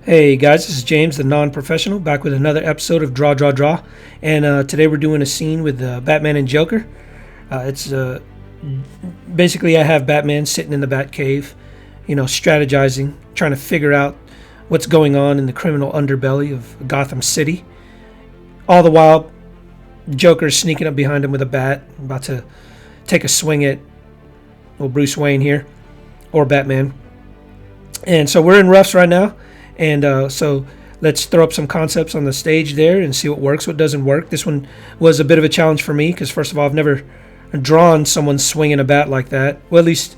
Hey guys, this is James, the non-professional, back with another episode of Draw, Draw, Draw. And today we're doing a scene with Batman and Joker. It's basically I have Batman sitting in the Batcave, strategizing, trying to figure out what's going on in the criminal underbelly of Gotham City. All the while, Joker's sneaking up behind him with a bat, about to take a swing at Bruce Wayne here, or Batman. And so we're in roughs right now. And so let's throw up some concepts on the stage there and see what works, what doesn't work. This one was a bit of a challenge for me because, first of all, I've never drawn someone swinging a bat like that. Well, at least,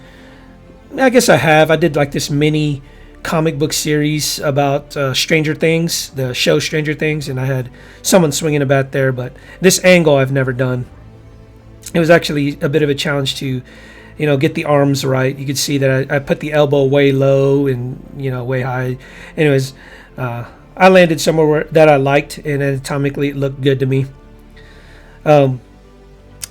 I guess I have. I did like this mini comic book series about Stranger Things, the show Stranger Things, and I had someone swinging a bat there. But this angle I've never done. It was actually a bit of a challenge to get the arms right. You could see that I put the elbow way low and, way high. Anyways, I landed somewhere that I liked, and anatomically it looked good to me. The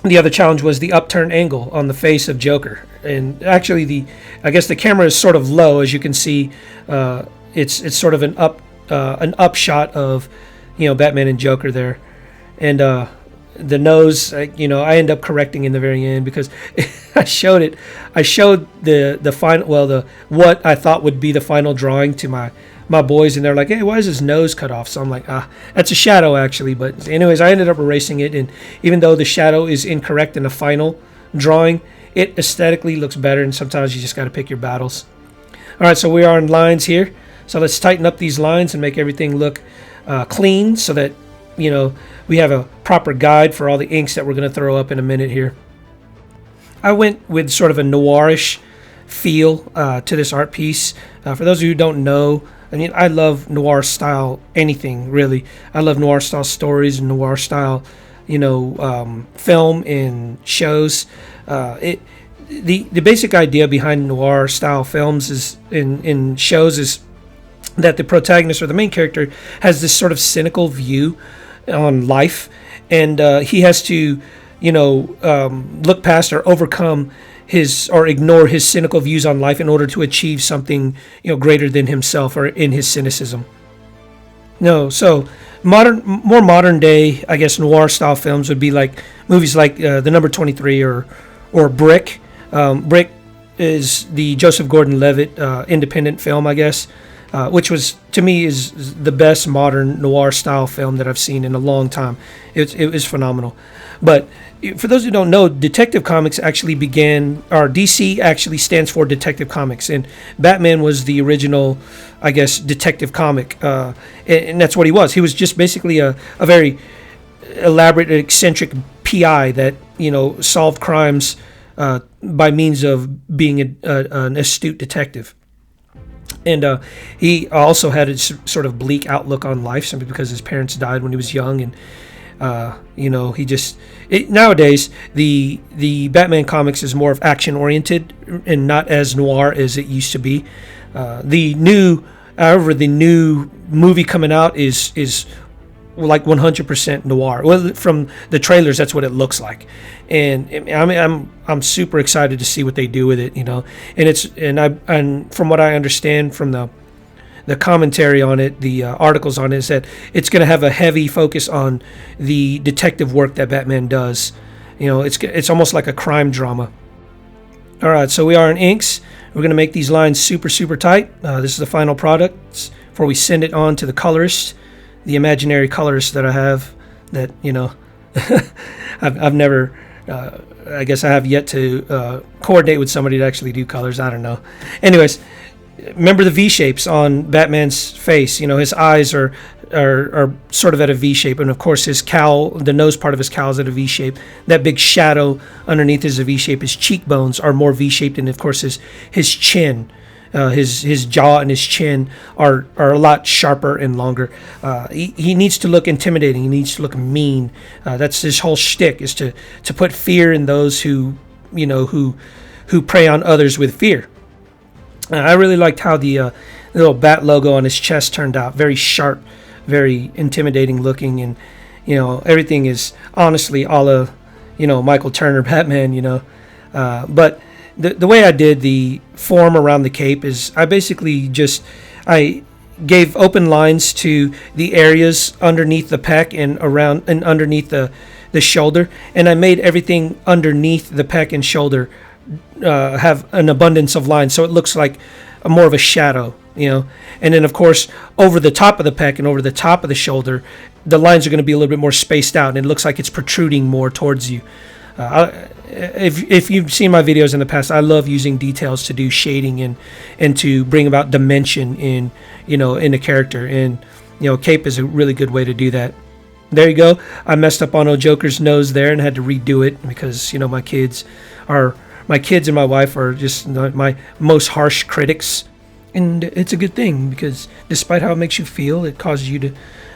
other challenge was the upturn angle on the face of Joker. And actually, I guess the camera is sort of low, as you can see. It's sort of an upshot of, Batman and Joker there. And the nose, I end up correcting in the very end because I showed it. I showed the final, what I thought would be the final drawing to my boys, and they're like, "Hey, why is his nose cut off?" So I'm like, that's a shadow actually. But anyways, I ended up erasing it, and even though the shadow is incorrect in the final drawing, it aesthetically looks better. And sometimes you just got to pick your battles. All right, so we are on lines here. So let's tighten up these lines and make everything look clean, so that we have a proper guide for all the inks that we're going to throw up in a minute here. I went with sort of a noirish feel to this art piece. For those of you who don't know, I love noir style anything, really. I love noir style stories and noir style, film and shows. The basic idea behind noir style films is in shows is that the protagonist or the main character has this sort of cynical view on life, and he has to look past or overcome his or ignore his cynical views on life in order to achieve something greater than himself, or in his cynicism. So more modern day, I guess, noir style films would be like movies like The Number 23 or Brick. Brick is the Joseph Gordon-Levitt independent film, I guess. Which was, to me, is the best modern noir style film that I've seen in a long time. It was phenomenal. But for those who don't know, Detective Comics actually began, or DC actually stands for Detective Comics, and Batman was the original, I guess, detective comic, and that's what he was. He was just basically a very elaborate, eccentric PI that solved crimes by means of being an astute detective. And he also had a sort of bleak outlook on life, simply because his parents died when he was young, and he just nowadays the Batman comics is more of action oriented and not as noir as it used to be. The new movie coming out is like 100% noir. Well, from the trailers, that's what it looks like, and I'm super excited to see what they do with it. And from what I understand from the commentary on it, the articles on it, is that it's going to have a heavy focus on the detective work that Batman does. It's almost like a crime drama. All right, so we are in inks. We're going to make these lines super, super tight. This is the final product before we send it on to the colorist, the imaginary colorist that I have, that I've never, I guess I have yet to coordinate with somebody to actually do colors. I don't know. Anyways, remember the V shapes on Batman's face. His eyes are sort of at a V shape, and of course his cowl, the nose part of his cowl, is at a V shape. That big shadow underneath is a V shape. His cheekbones are more V shaped, and of course his chin. His jaw and his chin are a lot sharper and longer. He needs to look intimidating. He needs to look mean. That's his whole shtick, is to put fear in those who prey on others with fear. I really liked how the little bat logo on his chest turned out. Very sharp, very intimidating looking, and everything is honestly all of Michael Turner Batman. But the way I did the form around the cape is I basically just I gave open lines to the areas underneath the pec and around and underneath the shoulder, and I made everything underneath the pec and shoulder have an abundance of lines, so it looks like more of a shadow, and then of course over the top of the pec and over the top of the shoulder, the lines are going to be a little bit more spaced out, and it looks like it's protruding more towards you. If you've seen my videos in the past, I love using details to do shading and to bring about dimension in a character, and cape is a really good way to do that. There you go. I messed up on old Joker's nose there and had to redo it because my kids and my wife are just my most harsh critics, and it's a good thing because despite how it makes you feel, it causes you to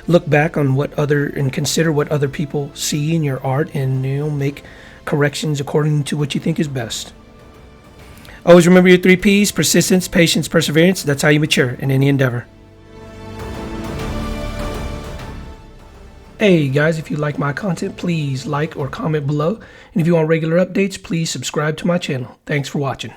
look back on and consider what other people see in your art, and make corrections according to what you think is best. Always remember your 3 P's: persistence, patience, perseverance. That's how you mature in any endeavor. Hey guys, if you like my content, please like or comment below. And if you want regular updates, please subscribe to my channel. Thanks for watching.